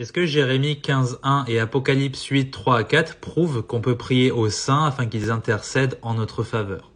Est-ce que Jérémie 15:1 et Apocalypse 8:3-4 prouvent qu'on peut prier aux saints afin qu'ils intercèdent en notre faveur?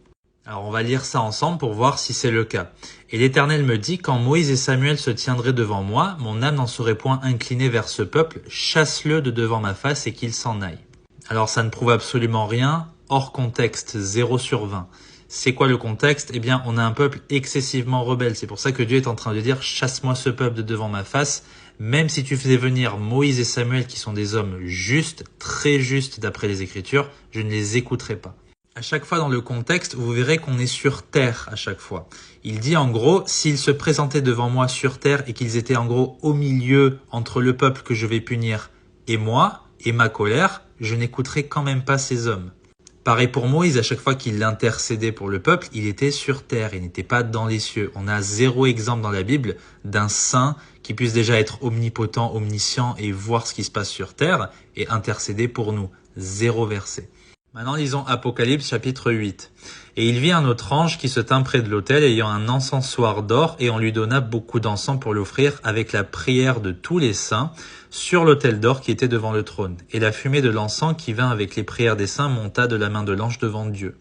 Alors on va lire ça ensemble pour voir si c'est le cas. Et l'Éternel me dit, quand Moïse et Samuel se tiendraient devant moi, mon âme n'en serait point inclinée vers ce peuple, chasse-le de devant ma face et qu'il s'en aille. Alors ça ne prouve absolument rien, hors contexte, 0 sur 20. C'est quoi le contexte? Eh bien, on a un peuple excessivement rebelle. C'est pour ça que Dieu est en train de dire, chasse-moi ce peuple de devant ma face. Même si tu faisais venir Moïse et Samuel, qui sont des hommes justes, très justes d'après les Écritures, je ne les écouterai pas. À chaque fois dans le contexte, vous verrez qu'on est sur terre à chaque fois. Il dit en gros, s'ils se présentaient devant moi sur terre et qu'ils étaient en gros au milieu entre le peuple que je vais punir et moi, et ma colère, je n'écouterai quand même pas ces hommes. Pareil pour Moïse, à chaque fois qu'il intercédait pour le peuple, il était sur terre, il n'était pas dans les cieux. On a 0 exemple dans la Bible d'un saint qui puisse déjà être omnipotent, omniscient et voir ce qui se passe sur terre et intercéder pour nous. 0 verset. Maintenant, lisons Apocalypse chapitre 8. Et il vit un autre ange qui se tint près de l'autel ayant un encensoir d'or et on lui donna beaucoup d'encens pour l'offrir avec la prière de tous les saints sur l'autel d'or qui était devant le trône. Et la fumée de l'encens qui vint avec les prières des saints monta de la main de l'ange devant Dieu.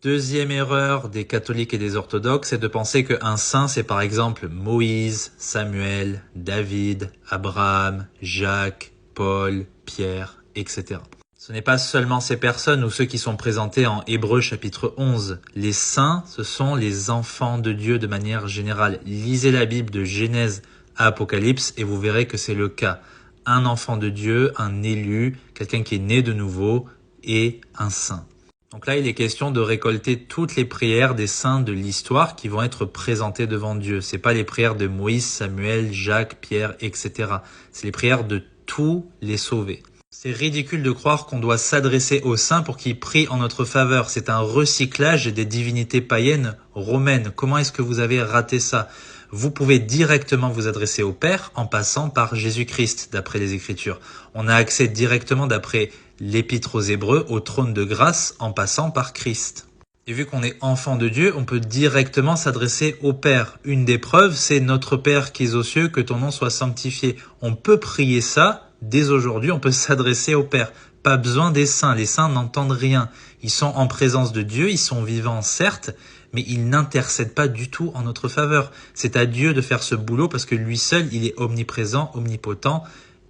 Deuxième erreur des catholiques et des orthodoxes, c'est de penser qu'un saint, c'est par exemple Moïse, Samuel, David, Abraham, Jacques, Paul, Pierre, etc. Ce n'est pas seulement ces personnes ou ceux qui sont présentés en Hébreux chapitre 11. Les saints, ce sont les enfants de Dieu de manière générale. Lisez la Bible de Genèse à Apocalypse et vous verrez que c'est le cas. Un enfant de Dieu, un élu, quelqu'un qui est né de nouveau et un saint. Donc là, il est question de récolter toutes les prières des saints de l'histoire qui vont être présentées devant Dieu. C'est pas les prières de Moïse, Samuel, Jacques, Pierre, etc. C'est les prières de tous les sauvés. C'est ridicule de croire qu'on doit s'adresser aux saints pour qu'ils prient en notre faveur. C'est un recyclage des divinités païennes romaines. Comment est-ce que vous avez raté ça? Vous pouvez directement vous adresser au Père en passant par Jésus-Christ, d'après les Écritures. On a accès directement, d'après l'Épître aux Hébreux, au trône de grâce en passant par Christ. Et vu qu'on est enfant de Dieu, on peut directement s'adresser au Père. Une des preuves, c'est notre Père qui es aux cieux, que ton nom soit sanctifié. On peut prier ça. Dès aujourd'hui, on peut s'adresser au Père. Pas besoin des saints. Les saints n'entendent rien. Ils sont en présence de Dieu, ils sont vivants certes, mais ils n'intercèdent pas du tout en notre faveur. C'est à Dieu de faire ce boulot parce que lui seul, il est omniprésent, omnipotent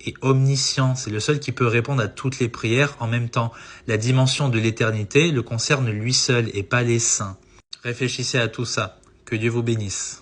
et omniscient. C'est le seul qui peut répondre à toutes les prières en même temps. La dimension de l'éternité le concerne lui seul et pas les saints. Réfléchissez à tout ça. Que Dieu vous bénisse.